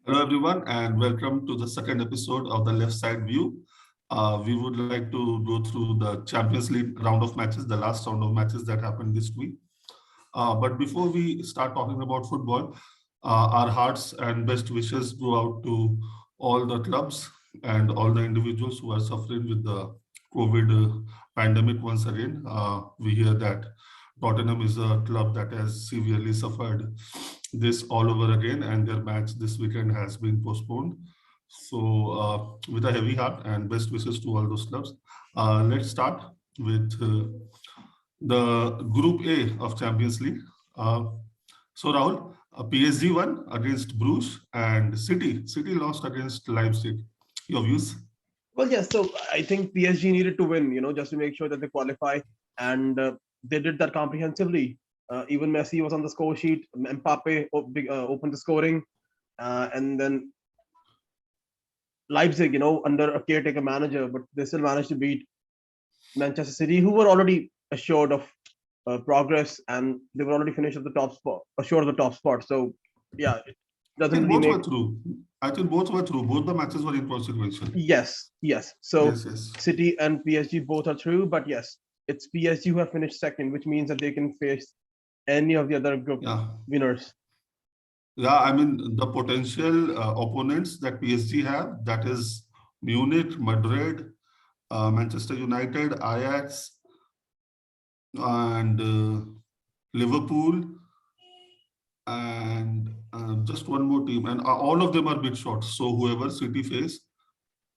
Hello, everyone, and welcome to the second episode of the Left Side View. We would like to go through the Champions League round of matches, the last round of matches that happened this week. But before we start talking about football, our hearts and best wishes go out to all the clubs and all the individuals who are suffering with the COVID pandemic once again. We hear that Tottenham is a club that has severely suffered this all over again, and their match this weekend has been postponed. So, with a heavy heart and best wishes to all those clubs, let's start with the Group A of Champions League. Uh, so, Rahul, PSG won against Bruges and City lost against Leipzig. Your views? Well, yes. So I think PSG needed to win, just to make sure that they qualify, and they did that comprehensively. Even Messi was on the score sheet. Mbappe opened the scoring, and then Leipzig, under a caretaker manager, but they still managed to beat Manchester City, who were already assured of progress, and they were already finished at the top spot, assured of the top spot. So, yeah, it I doesn't think really both were make. true. I think both were true. Both the matches were inconsequential. Yes, yes. So Yes, yes. City and PSG both are true, but yes, it's PSG who have finished second, which means that they can face any of the other group Yeah. winners. Yeah, I mean, the potential opponents that PSG have, that is Munich, Madrid, Manchester United, Ajax, and Liverpool, and just one more team. And all of them are big shots. So whoever City face,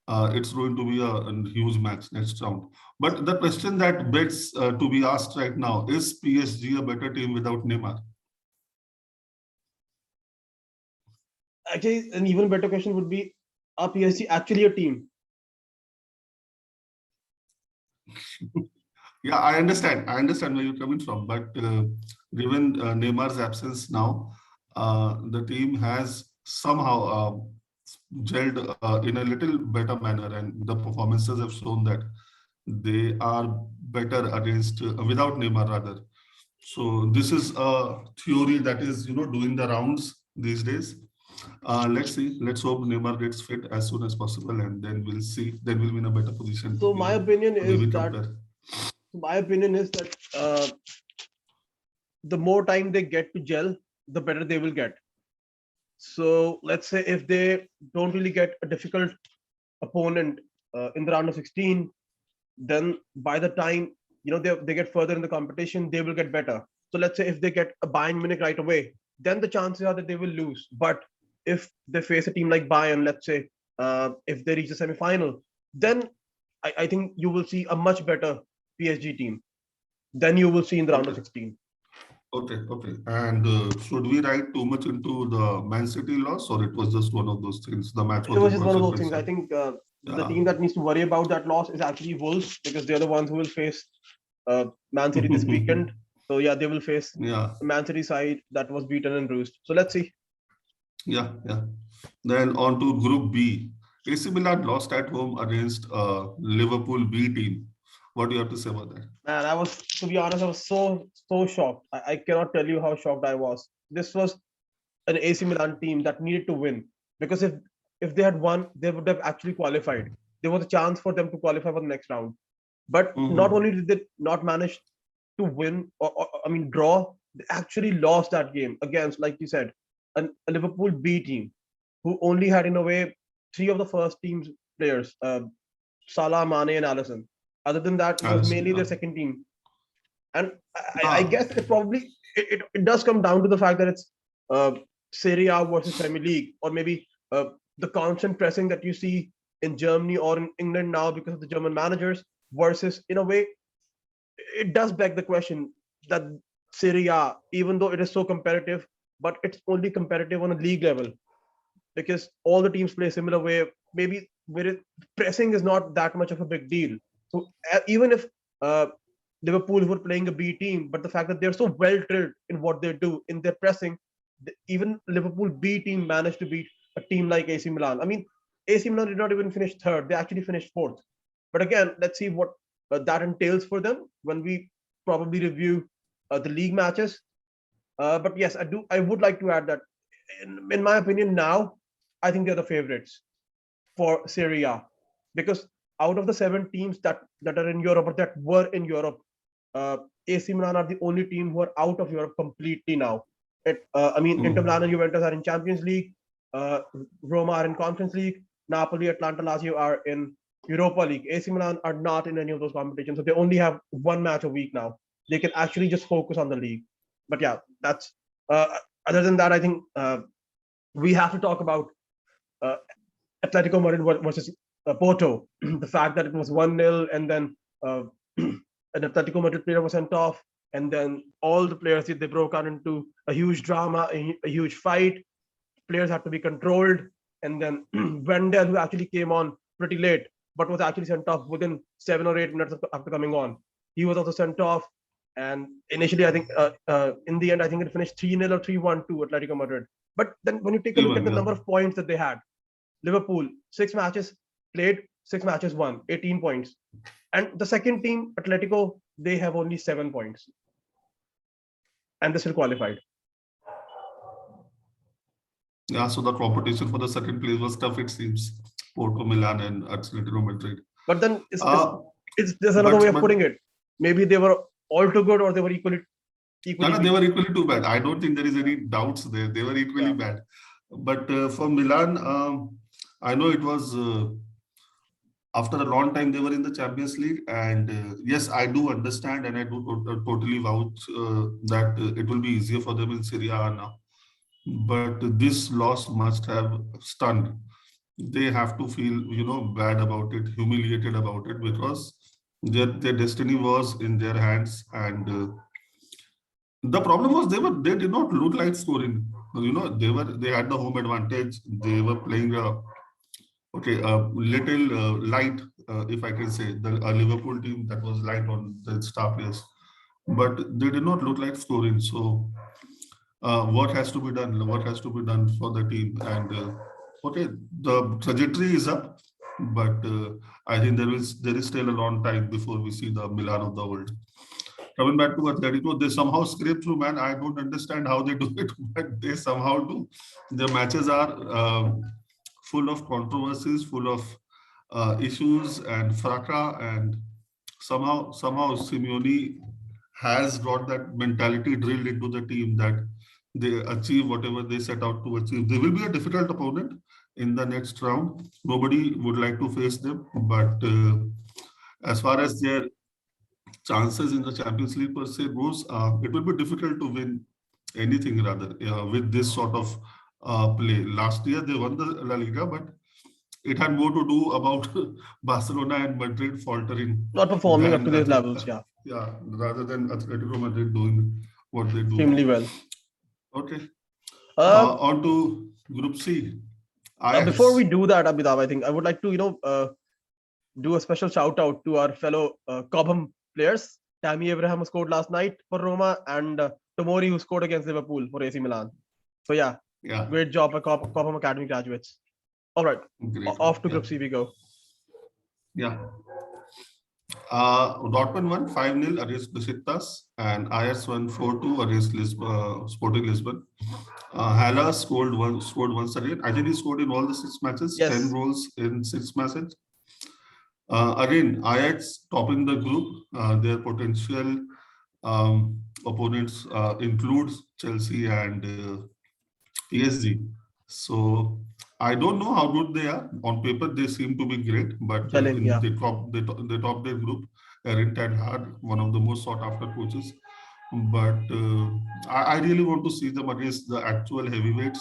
it's going to be a huge match next round. But the question that begs to be asked right now, is PSG a better team without Neymar? Actually, an even better question would be: are PSG actually a team? Yeah, I understand. I understand where you're coming from, but given Neymar's absence now, the team has somehow gelled in a little better manner, and the performances have shown that they are better against without Neymar rather. So this is a theory that is doing the rounds these days. Let's see. Let's hope Neymar gets fit as soon as possible, and then we'll see. Then we'll be in a better position to So my be opinion is maybe that compare. my opinion is that the more time they get to gel, the better they will get. So let's say if they don't really get a difficult opponent in the round of 16, then by the time they get further in the competition, they will get better. So let's say if they get a Bayern Munich right away, then the chances are that they will lose. But if they face a team like Bayern, let's say if they reach the semi-final, then I think you will see a much better PSG team than you will see in the round of Okay. 16. Okay, okay. And should we write too much into the Man City loss, or it was just one of those things? The match It was was just one of those things. I inconsequential. think the Yeah. team that needs to worry about that loss is actually Wolves because they're the ones who will face Man City this weekend. So yeah, they will face Yeah, the Man City side that was beaten and bruised. So let's see. yeah, yeah. Then on to Group B. AC Milan lost at home against Liverpool B team. What do you have to say about that? Man, I was to be honest, I was so shocked. I cannot tell you how shocked I was. This was an AC Milan team that needed to win because if they had won, they would have actually qualified. There was a chance for them to qualify for the next round. But not Mm-hmm. only did they not manage to win or I mean draw, they actually lost that game against, like you said, a Liverpool B team who only had in a way three of the first team's players, Salah, Mane, and Allison. Other than that, it was Allison, mainly yeah. their second team. And I Ah, guess it probably it does come down to the fact that it's uh, Serie A versus Premier League, or maybe the constant pressing that you see in Germany or in England now because of the German managers, versus in a way it does beg the question that Serie A, even though it is so competitive, but it's only competitive on a league level because all the teams play a similar way. Maybe where pressing is not that much of a big deal. So even if uh, Liverpool were playing a B team, but the fact that they're so well drilled in what they do in their pressing, even Liverpool B team managed to beat a team like AC Milan. I mean, AC Milan did not even finish third; they actually finished fourth. But again, let's see what that entails for them when we probably review the league matches. But yes, I do. I would like to add that, in my opinion, now I think they're the favorites for Serie A, because out of the 7 teams that are in Europe or that were in Europe, AC Milan are the only team who are out of Europe completely now. I mean, Inter Milan and Juventus are in Champions League, uh, Roma are in Conference League, Napoli, Atlanta, Lazio are in Europa League. AC Milan are not in any of those competitions, so they only have one match a week now. They can actually just focus on the league. But yeah, that's other than that, I think we have to talk about uh, Atletico Madrid versus Porto. The fact that it was 1-0 and then an Atletico Madrid player was sent off, and then all the players they broke out into a huge drama, a huge fight. Players had to be controlled, and then Wendell, who actually came on pretty late, but was actually sent off within 7 or 8 minutes after coming on. He was also sent off, and initially, I think in the end, I think it finished 3-0 or 3-1 to Atletico Madrid. But then when you take a look at the number of points that they had, Liverpool, 6 matches played, 6 matches won, 18 points. And the second team, Atletico, they have only 7 points. And they still qualified. Yeah, so the competition for the second place was tough, it seems. Porto, Milan, and Atletico Madrid. But then there's another way of putting it. Maybe they were all too good, or they were equally. No, they were equally too bad. I don't think there is any doubts there. They were equally bad. But for Milan, I know it was after a long time they were in the Champions League, and yes, I do understand, and I do totally vouch that it will be easier for them in Serie A now. But this loss must have stunned. They have to feel, bad about it, humiliated about it, because their destiny was in their hands, and the problem was they did not look like scoring. They had the home advantage. They were playing a little light, if I can say, the Liverpool team that was light on the star players, but they did not look like scoring. So what has to be done? What has to be done for the team? And the trajectory is up, but I think there is still a long time before we see the Milan of the world. Coming back to Atletico, they somehow scrape through, man. I don't understand how they do it, but they somehow do. The matches are full of controversies, full of issues and fracas, and somehow Simeone has got that mentality drilled into the team that they achieve whatever they set out to achieve. They will be a difficult opponent in the next round. Nobody would like to face them, but as far as their chances in the Champions League per se goes, it will be difficult to win anything rather with this sort of play. Last year they won the La Liga, but it had more to do about Barcelona and Madrid faltering, not performing up to these levels. Yeah, rather than Atletico Madrid doing what they do extremely well. Okay. On to Group C. Before we do that, Abhitav, I think I would like to do a special shout out to our fellow Cobham players. Tammy Abraham who scored last night for Roma, and Tomori who scored against Liverpool for AC Milan. So yeah, great job by Cobham Academy graduates. All right, off to Group C we go. Yeah. Dortmund won 5-0 against Besiktas, and Ajax won 4-2 against Sporting Lisbon. Haller scored once again. I think he scored in all the 6 matches, yes. 10 goals in 6 matches. Again, Ajax topping the group. Their potential opponents include Chelsea and PSG. So I don't know how good they are. On paper, they seem to be great, but they top their group. Erik ten Hag, one of the most sought after coaches. But I really want to see them against the actual heavyweights,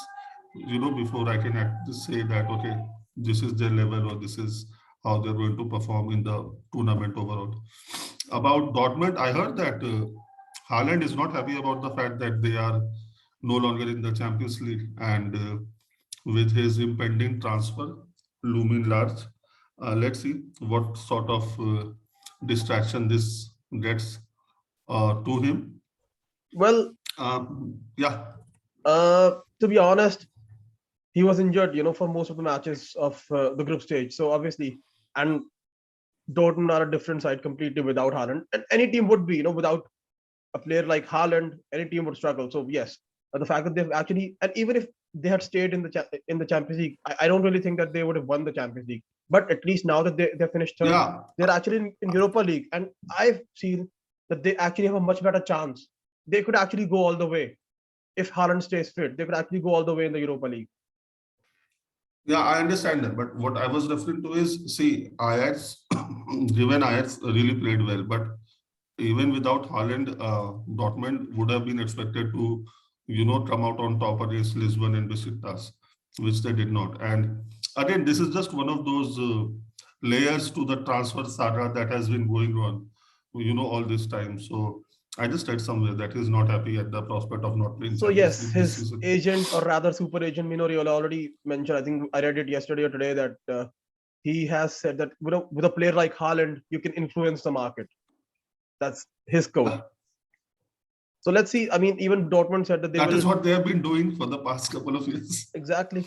before I can say that, okay, this is their level or this is how they're going to perform in the tournament overall. About Dortmund, I heard that Haaland is not happy about the fact that they are no longer in the Champions League, and with his impending transfer looming large, let's see what sort of distraction this gets to him. Well, yeah. To be honest, he was injured, for most of the matches of the group stage. So obviously, and Dortmund are a different side completely without Haaland, and any team would be, without a player like Haaland, any team would struggle. So yes, the fact that they've actually, and even if they had stayed in the Champions League, I don't really think that they would have won the Champions League. But at least now that they finished third, Yeah, they're actually in Europa League, and I've seen that they actually have a much better chance. They could actually go all the way if Haaland stays fit. They could actually go all the way in the Europa League. yeah, I understand that. But what I was referring to is, see, Ajax, given Ajax really played well, but even without Haaland, Dortmund would have been expected to, come out on top against Lisbon and Besiktas, which they did not. And again, this is just one of those layers to the transfer saga that has been going on, all this time. So I just read somewhere that he's not happy at the prospect of not playing So Champions yes, League this his season. agent, or rather super agent, Mino Raiola, already mentioned. I think I read it yesterday or today that he has said that with a player like Haaland, you can influence the market. That's his quote. So let's see. I mean, even Dortmund said that they That will. is what they have been doing for the past couple of years. Exactly.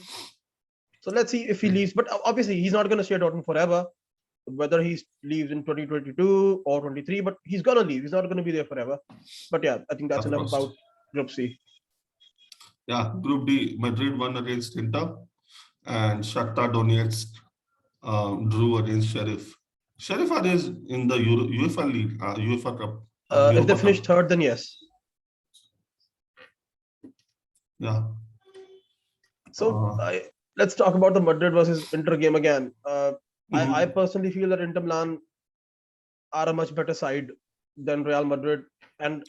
So let's see if he leaves. But obviously, he's not going to stay at Dortmund forever. Whether he leaves in 2022 or 23, but he's going to leave. He's not going to be there forever. But yeah, I think that's Of enough course. about Group C. Yeah, Group D, Madrid won against Inter, and Shakhtar Donetsk drew against Sheriff. Sheriff are is in the UEFA League, UEFA Cup. If they Europa finish Cup. third, then yes. Yeah. So let's talk about the Madrid versus Inter game again. I Mhm. personally feel that Inter Milan are a much better side than Real Madrid. And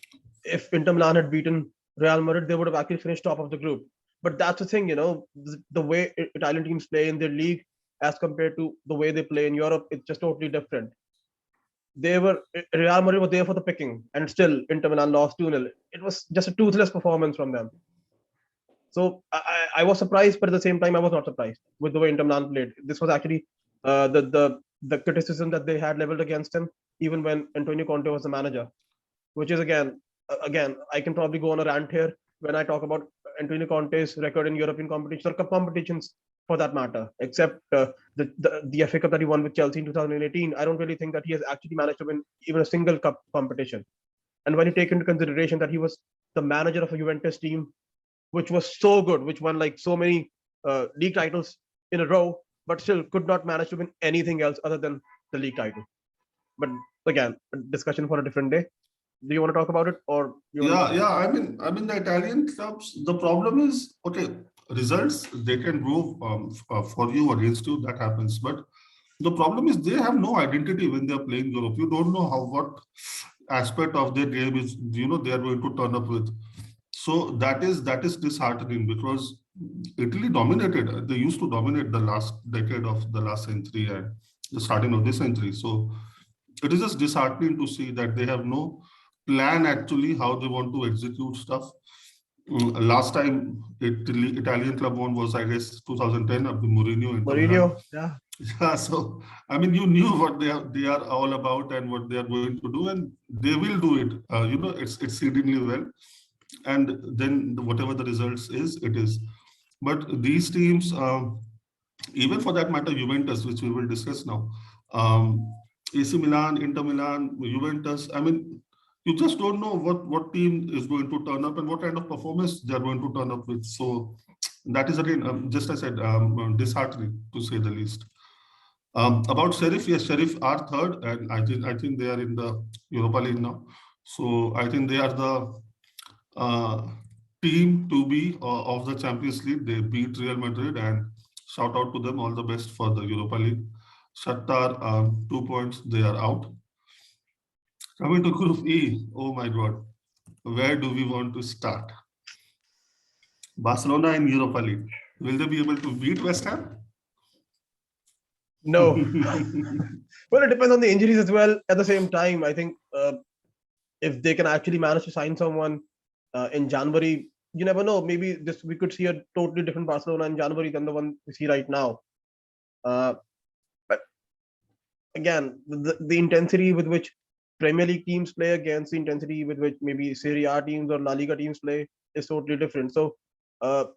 if Inter Milan had beaten Real Madrid, they would have actually finished top of the group. But that's the thing, the way Italian teams play in their league as compared to the way they play in Europe, it's just totally different. Real Madrid were there for the picking, and still Inter Milan lost 2-0. It was just a toothless performance from them. So I was surprised, but at the same time, I was not surprised with the way Inter Milan played. This was actually the criticism that they had leveled against him, even when Antonio Conte was the manager. Which is again, I can probably go on a rant here when I talk about Antonio Conte's record in European competitions or cup competitions for that matter. Except the FA Cup that he won with Chelsea in 2018, I don't really think that he has actually managed to win even a single cup competition. And when you take into consideration that he was the manager of a Juventus team which was so good, which won like so many league titles in a row, but still could not manage to win anything else other than the league title. But again, a discussion for a different day. Do you want to talk about it, or you want Yeah, to? yeah. I mean, the Italian clubs. The problem is, okay, results they can go for you against you. That happens, but the problem is they have no identity when they are playing Europe. You don't know what aspect of their game is they are going to turn up with. So that is disheartening because Italy dominated. They used to dominate the last decade of the last century and the starting of this century. So it is just disheartening to see that they have no plan actually how they want to execute stuff. Last time Italian club won was, I guess, 2010 of the Mourinho Inter Milan. Mourinho, yeah. Yeah, so I mean, you knew what they are all about and what they are going to do, and they will do it. It's exceedingly well, and then whatever the results is, it is. But these teams, even for that matter, Juventus, which we will discuss now, AC Milan, Inter Milan, Juventus. I mean, you just don't know what team is going to turn up and what kind of performance they are going to turn up with. So that is again, just as I said, disheartening to say the least. About Sheriff, yes, Sheriff are third, and I think they are in the Europa League now. So I think they are the team to be of the Champions League. They beat Real Madrid, and shout out to them. All the best for the Europa League. Shakhtar, 2 points, they are out. Coming to Group E, oh my God, where do we want to start? Barcelona in Europa League. Will they be able to beat West Ham? No. Well, it depends on the injuries as well. At the same time, I think if they can actually manage to sign someone in January, you never know. Maybe we could see a totally different Barcelona in January than the one we see right now. But again, the intensity with which Premier League teams play against the intensity with which maybe Serie A teams or La Liga teams play is totally different. So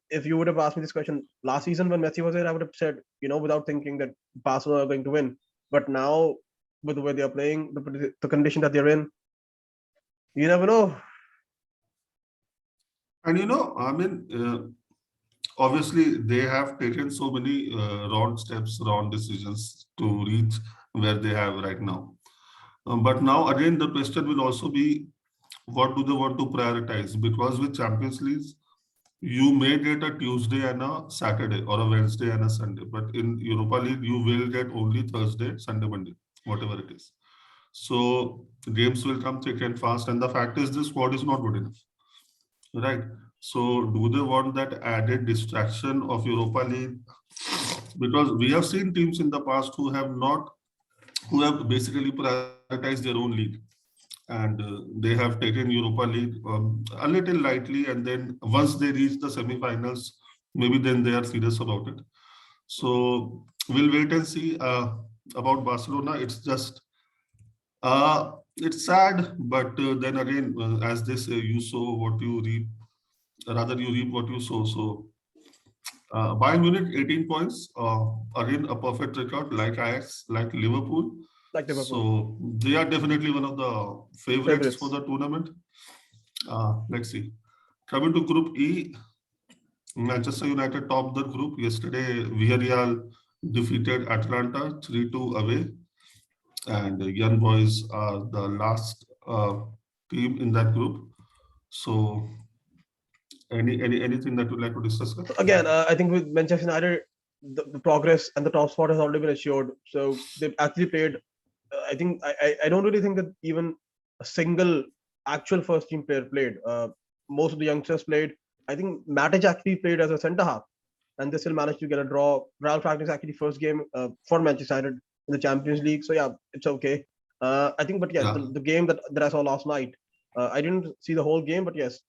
if you would have asked me this question last season when Messi was there, I would have said, without thinking that Barcelona are going to win. But now, with the way they are playing, the condition that they're in, you never know. And I mean, obviously they have taken so many wrong steps, wrong decisions to reach where they have right now. But now again, the question will also be, what do they want to prioritize? Because with Champions League, you may get a Tuesday and a Saturday, or a Wednesday and a Sunday. But in Europa League, you will get only Thursday, Sunday, Monday, whatever it is. So games will come thick and fast. And the fact is, this squad is not good enough. Right. So do they want that added distraction of Europa League? Because we have seen teams in the past who have basically prioritized their own league, and they have taken Europa League a little lightly, and then once they reach the semi-finals, maybe then they are serious about it. So we'll wait and see about Barcelona. It's sad, but then again, as they say, you sow what you reap. Rather, you reap what you sow. So Bayern Munich, 18 points. Again, a perfect record, like Ajax, like Liverpool. Like Liverpool. So they are definitely one of the favorites for the tournament. Let's see. Coming to Group E, Manchester United topped the group. Yesterday, Villarreal defeated Atlanta 3-2 away. And Young Boys are the last team in that group. So anything that you'd like to discuss? So again, I think with Manchester United, the progress and the top spot has already been assured. So they've actually played. I think I don't really think that even a single actual first team player played. Most of the youngsters played. I think Matic actually played as a centre half, and they still managed to get a draw. Ralph Ragnick's actually first game for Manchester United in the Champions League. So yeah, it's okay. I think, but yeah, the game that I saw last night, I didn't see the whole game, but yes,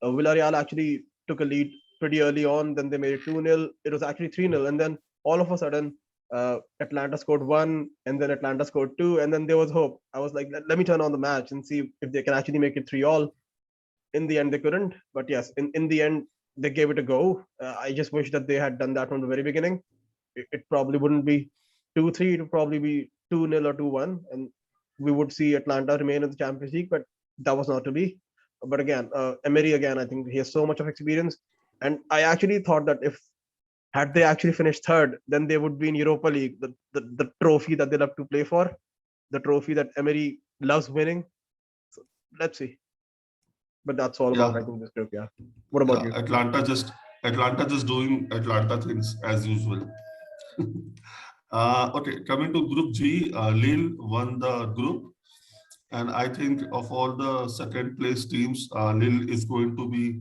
Villarreal actually took a lead pretty early on. Then they made it 2-0. It was actually 3-0, and then all of a sudden, Atlanta scored 1, and then Atlanta scored 2, and then there was hope. I was like, let me turn on the match and see if they can actually make it 3-3. In the end, they couldn't. But yes, in the end, they gave it a go. I just wish that they had done that from the very beginning. It probably wouldn't be 2-3. It would probably be 2-0 or 2-1, and we would see Atlanta remain in the Champions League. But that was not to be. But again, Emery, again, I think he has so much of experience. And I actually thought that had they actually finished third, then they would be in Europa League, the trophy that they love to play for, the trophy that Emery loves winning. So let's see. But that's all about, I think, this group. Yeah. What about you? Atlanta just doing Atlanta things as usual. Okay, coming to Group G, Lille won the group. And I think of all the second place teams, Lille is going to be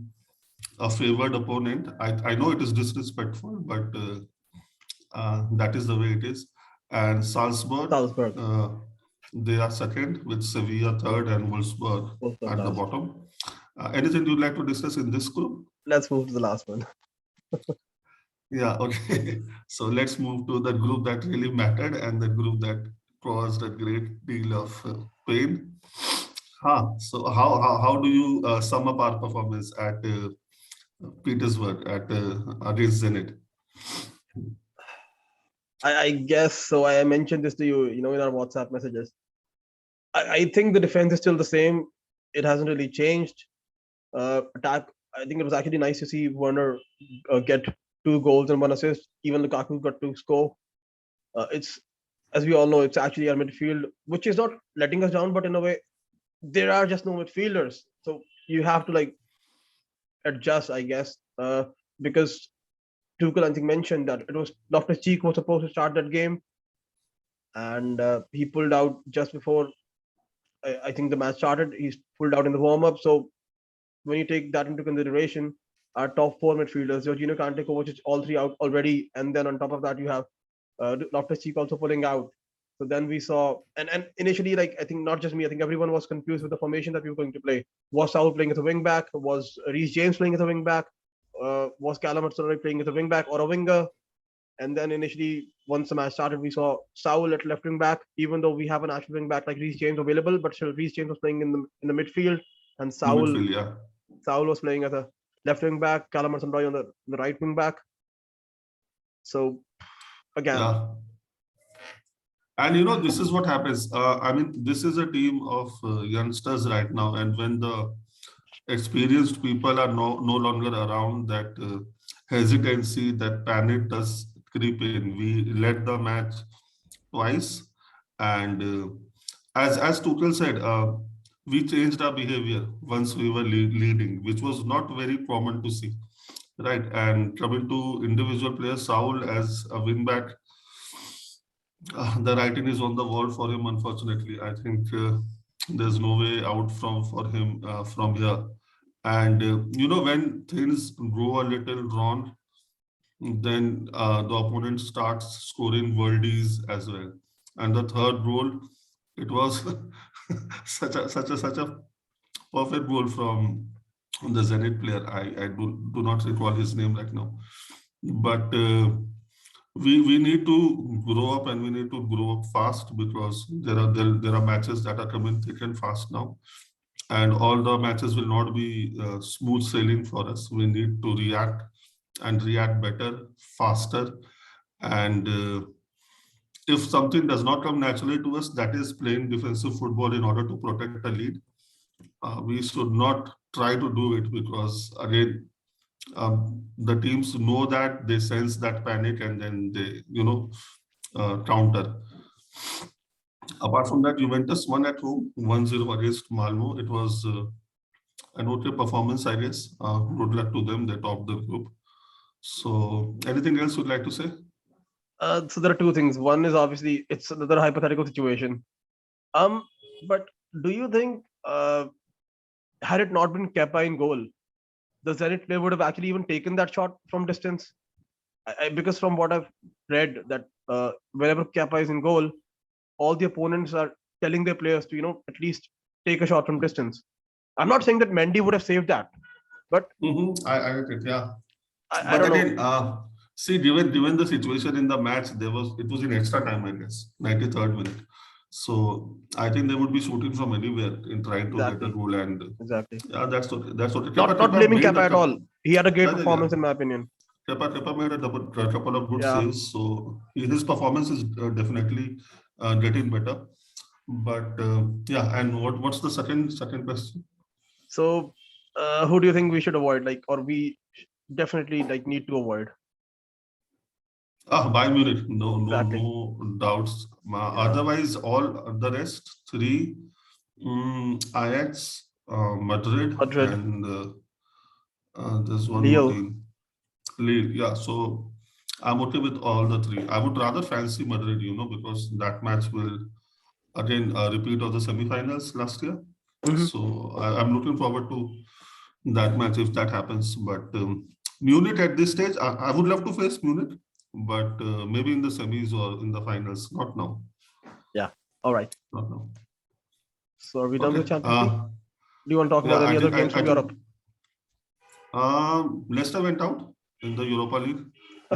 a favored opponent. I know it is disrespectful, but that is the way it is. And Salzburg. They are second, with Sevilla third and Wolfsburg at the bottom. Anything you'd like to discuss in this group? Let's move to the last one. Yeah, okay. So let's move to the group that really mattered and the group that caused a great deal of pain. So how do you sum up our performance at Petersburg against Zenit? I guess so. I mentioned this to you, in our WhatsApp messages. I think the defense is still the same. It hasn't really changed. Attack, I think it was actually nice to see Werner get 2 goals and 1 assist. Even Lukaku got to score. It's, as we all know, it's actually our midfield, which is not letting us down, but in a way, there are just no midfielders. So you have to adjust, I guess, because Tuchel, I think, mentioned that it was Loftus-Cheek was supposed to start that game, and he pulled out just before I think the match started. He's pulled out in the warm-up. So when you take that into consideration, our top 4 midfielders, Jorginho, Kante, Kovacic, all 3 out already, and then on top of that you have Loftus-Cheek also pulling out. So then we saw, and initially, I think not just me, I think everyone was confused with the formation that we were going to play. Was Saul playing as a wing back? Was Reece James playing as a wing back? Was Callum Hudson-Odoi playing as a wing back or a winger? And then initially, once the match started, we saw Saul at left wing back, even though we have an actual wing back like Reece James available, but still Reece James was playing in the midfield, and Saul was playing as a left wing back, Callum Hudson-Odoi on the right wing back. So again. Yeah. And this is what happens. I mean, this is a team of youngsters right now, and when the experienced people are no longer around, that hesitancy, that panic does creep in. We led the match twice, and as Tuchel said, we changed our behavior once we were leading, which was not very common to see, right? And coming to individual players, Saul as a wing back, the writing is on the wall for him. Unfortunately, I think there's no way out for him from here. And when things go a little wrong, then the opponent starts scoring worldies as well. And the third goal, it was such a perfect goal from the Zenit player. I do not recall his name right now, but we need to grow up, and we need to grow up fast, because there are matches that are coming thick and fast now, and all the matches will not be smooth sailing for us. We need to react, and react better, faster, and if something does not come naturally to us, that is playing defensive football in order to protect the lead, we should not try to do it, because again, the teams know that, they sense that panic, and then they counter. Apart from that, Juventus won at home 1-0 against Malmo. It was an okay performance, I guess. Good luck to them. They topped the group. So anything else you'd like to say? So there are two things. One is obviously it's another hypothetical situation. But do you think had it not been Kepa in goal, the Zenit player would have actually even taken that shot from distance? Because from what I've read, that whenever Kepa is in goal, all the opponents are telling their players to at least take a shot from distance. I'm not saying that Mendy would have saved that, but I get it, yeah. I don't again, know. See, given the situation in the match, it was in extra time, I guess, 93rd minute. So I think they would be shooting from anywhere in trying to get a goal, and Exactly. yeah, that's okay. That's okay. Not blaming Kepa at all. He had a great performance, in my opinion. Kepa made a couple of good Yeah. saves, so his performance is definitely getting better. But yeah, and what's the second question? So who do you think we should avoid, or we definitely need to avoid? Bayern Munich, Exactly. no doubts. Otherwise, all the rest three, Ajax, Madrid, and there's one more Lille. team, Lille. Yeah, so I'm okay with all the three. I would rather fancy Madrid, because that match will again repeat of the semi-finals last year. So I'm looking forward to that match if that happens. But Munich at this stage, I would love to face Munich, but maybe in the semis or in the finals, not now. Yeah. All right. Not now. So are we done with Champions League? Do you want to talk about any other games from Europe? Leicester went out in the Europa League.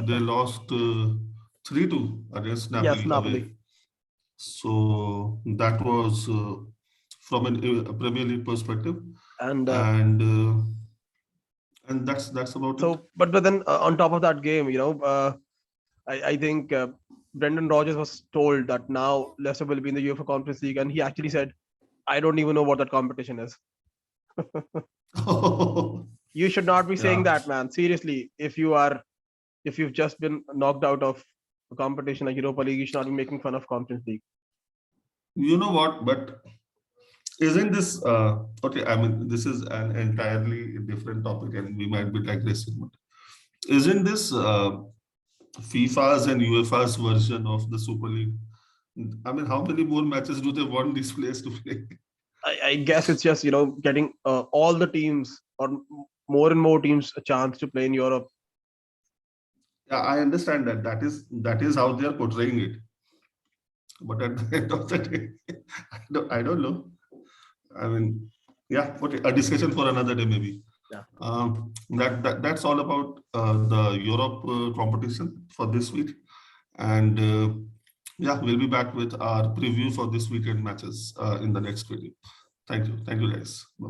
They lost 3-2 against Napoli. Yes, Napoli. So that was from a Premier League perspective, and that's about it. But then on top of that game, I think Brendan Rodgers was told that now Leicester will be in the UEFA Conference League, and he actually said, "I don't even know what that competition is." You should not be saying that, man. Seriously, if you've just been knocked out of a competition like Europa League, you should not be making fun of Conference League. You know what? But isn't this okay? I mean, this is an entirely different topic, and we might be digressing. But isn't this FIFA's and UEFA's version of the Super League? I mean, how many more matches do they want these players to play? I guess it's just getting all the teams or more and more teams a chance to play in Europe. Yeah, I understand that. That is how they are portraying it. But at the end of the day, I don't know. I mean, yeah, okay, a discussion for another day maybe. Yeah. That's all about the Europe competition for this week, and yeah, we'll be back with our preview for this weekend matches in the next video. Thank you guys. Bye-bye.